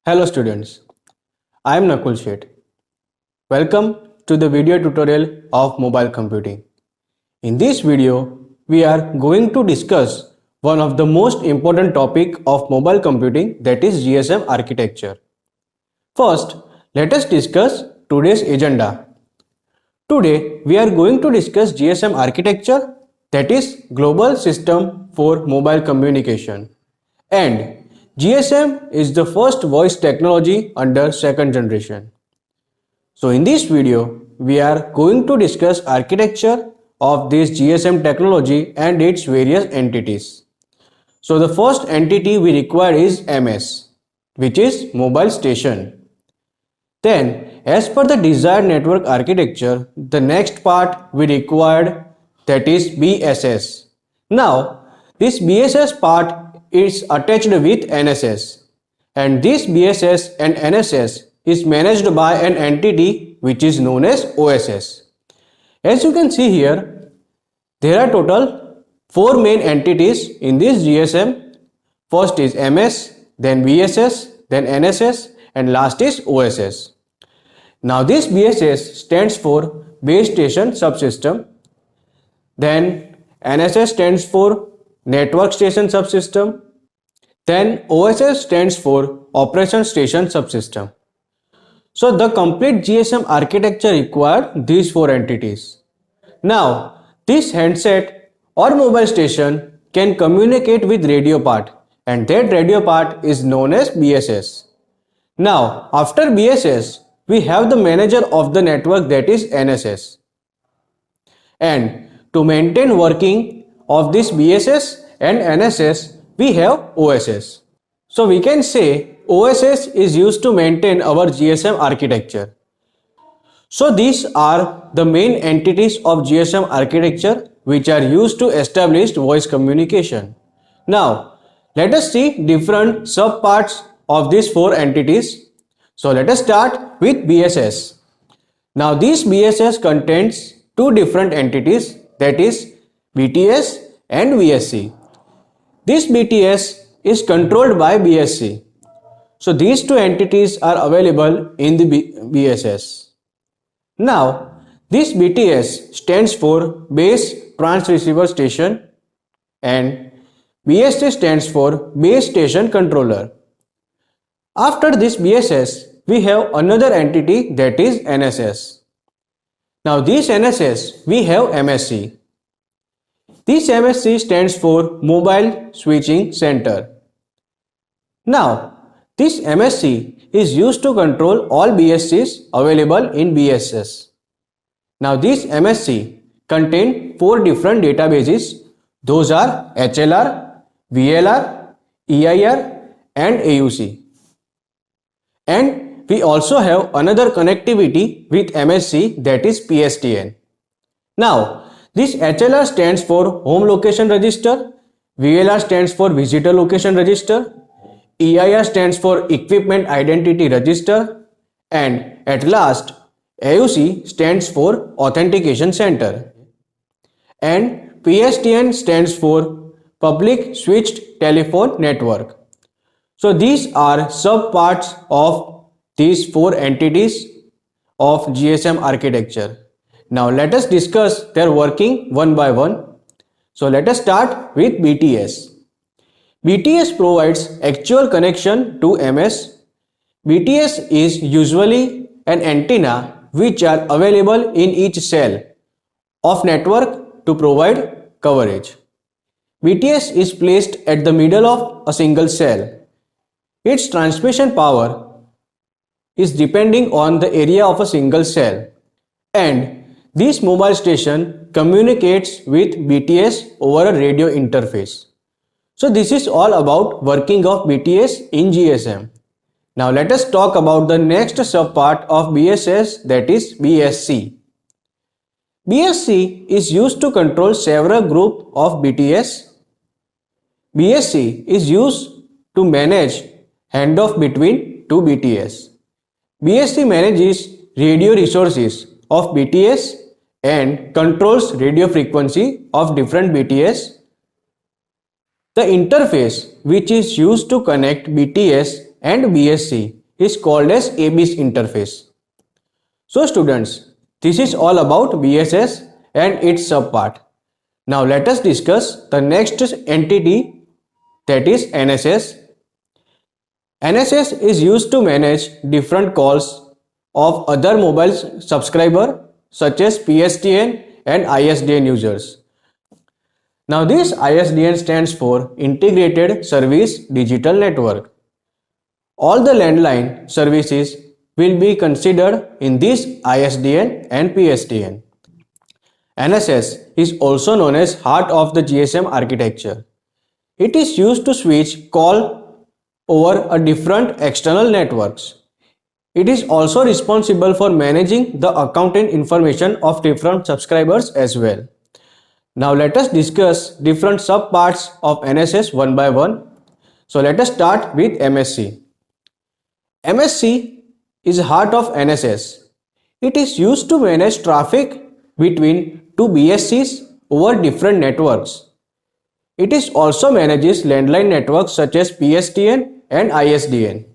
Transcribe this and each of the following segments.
Hello students, I am Nakul Sheth. Welcome to the video tutorial of mobile computing. In this video, we are going to discuss one of the most important topic of mobile computing, that is GSM architecture. First, let us discuss today's agenda. Today, we are going to discuss GSM architecture, that is Global System for Mobile Communication. And GSM is the first voice technology under second generation. So in this video, we are going to discuss architecture of this GSM technology and its various entities. So the first entity we require is MS, which is mobile station. Then, as per the desired network architecture, the next part we required, that is BSS. Now, this BSS part is attached with NSS, and this BSS and NSS is managed by an entity which is known as OSS. As you can see here, there are total 4 main entities in this GSM. First is MS, then BSS, then NSS, and last is OSS. Now this BSS stands for Base Station Subsystem, then NSS stands for Network Station Subsystem, then OSS stands for Operation Station Subsystem. So the complete GSM architecture required these 4 entities. Now this handset or mobile station can communicate with radio part, and that radio part is known as BSS. Now after BSS, we have the manager of the network, that is NSS. And to maintain working of this BSS and NSS, we have OSS. So we can say OSS is used to maintain our GSM architecture. So these are the main entities of GSM architecture which are used to establish voice communication. Now let us see different subparts of these 4 entities. So let us start with BSS. Now this BSS contains 2 different entities, that is BTS and VSC. This BTS is controlled by BSC. So these 2 entities are available in the BSS. Now this BTS stands for Base Transceiver Station and BSC stands for Base Station Controller. After this BSS, we have another entity, that is NSS. Now this NSS, we have MSC. This MSC stands for Mobile Switching Center. Now this MSC is used to control all BSCs available in BSS. Now this MSC contains 4 different databases. Those are HLR, VLR, EIR and AUC. And we also have another connectivity with MSC, that is PSTN. Now this HLR stands for Home Location Register, VLR stands for Visitor Location Register, EIR stands for Equipment Identity Register, and at last AUC stands for Authentication Center. And PSTN stands for Public Switched Telephone Network. So these are subparts of these 4 entities of GSM architecture. Now let us discuss their working one by one. So let us start with BTS. BTS provides actual connection to MS. BTS is usually an antenna which are available in each cell of network to provide coverage. BTS is placed at the middle of a single cell. Its transmission power is depending on the area of a single cell, and this mobile station communicates with BTS over a radio interface. So this is all about working of BTS in GSM. Now let us talk about the next subpart of BSS, that is BSC. BSC is used to control several groups of BTS. BSC is used to manage handoff between 2 BTS. BSC manages radio resources of BTS and controls radio frequency of different BTS. The interface which is used to connect BTS and BSC is called as ABIS interface. So students, this is all about BSS and its subpart. Now let us discuss the next entity, that is NSS. NSS is used to manage different calls of other mobile subscriber such as PSTN and ISDN users. Now this ISDN stands for Integrated Service Digital Network. All the landline services will be considered in this ISDN and PSTN. NSS is also known as heart of the GSM architecture. It is used to switch call over a different external networks. It is also responsible for managing the accounting information of different subscribers as well. Now let us discuss different subparts of NSS one by one. So let us start with MSC. MSC is heart of NSS. It is used to manage traffic between two BSCs over different networks. It is also manages landline networks such as PSTN and ISDN.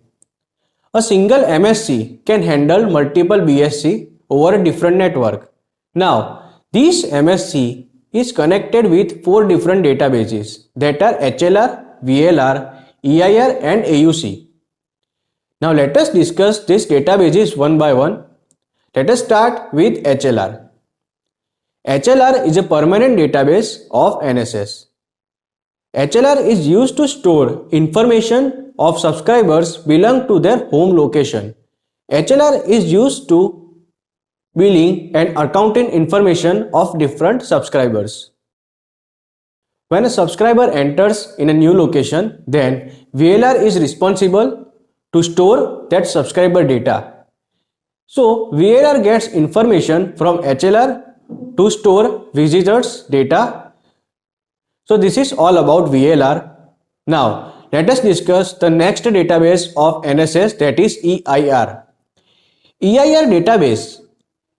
A single MSC can handle multiple BSC over a different network. Now, this MSC is connected with 4 different databases that are HLR, VLR, EIR and AUC. Now let us discuss these databases one by one. Let us start with HLR. HLR is a permanent database of NSS. HLR is used to store information of subscribers belong to their home location. HLR is used to billing and accounting information of different subscribers. When a subscriber enters in a new location, then VLR is responsible to store that subscriber data. So VLR gets information from HLR to store visitors data. So this is all about VLR. Now let us discuss the next database of NSS, that is EIR. EIR database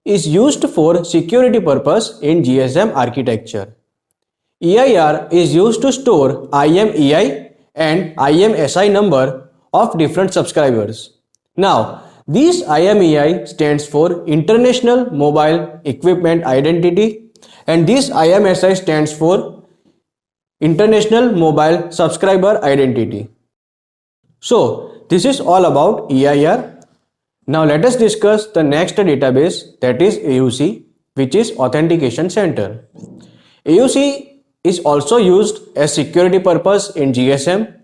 is used for security purpose in GSM architecture. EIR is used to store IMEI and IMSI number of different subscribers. Now this IMEI stands for International Mobile Equipment Identity and this IMSI stands for International Mobile Subscriber Identity. So this is all about EIR. Now let us discuss the next database, that is AUC, which is Authentication Center. AUC is also used as security purpose in GSM.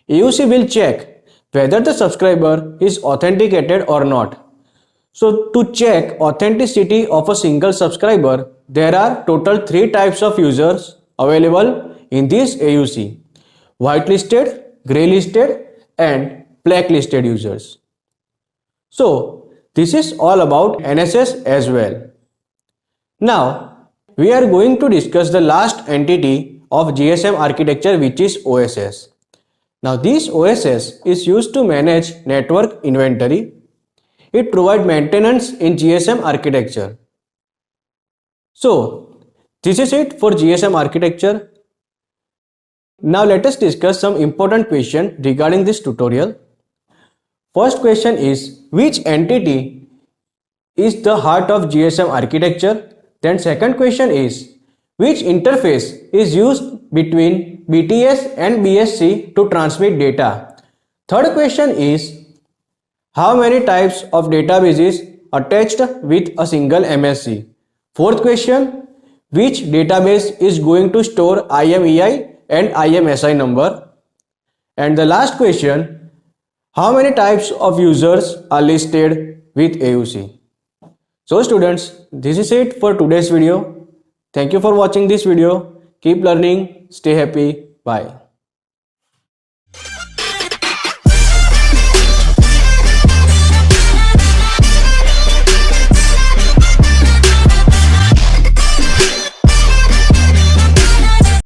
AUC will check whether the subscriber is authenticated or not. So to check authenticity of a single subscriber, there are total 3 types of users available in this AUC: whitelisted, graylisted and blacklisted users. So this is all about NSS as well. Now we are going to discuss the last entity of GSM architecture, which is OSS. Now this OSS is used to manage network inventory. It provides maintenance in GSM architecture. So this is it for GSM architecture. Now let us discuss some important questions regarding this tutorial. First question is, which entity is the heart of GSM architecture? Then second question is, which interface is used between BTS and BSC to transmit data? Third question is, how many types of databases attached with a single MSC? Fourth question, which database is going to store IMEI and IMSI number? And the last question, how many types of users are listed with AUC? So students, this is it for today's video. Thank you for watching this video. Keep learning, stay happy, bye.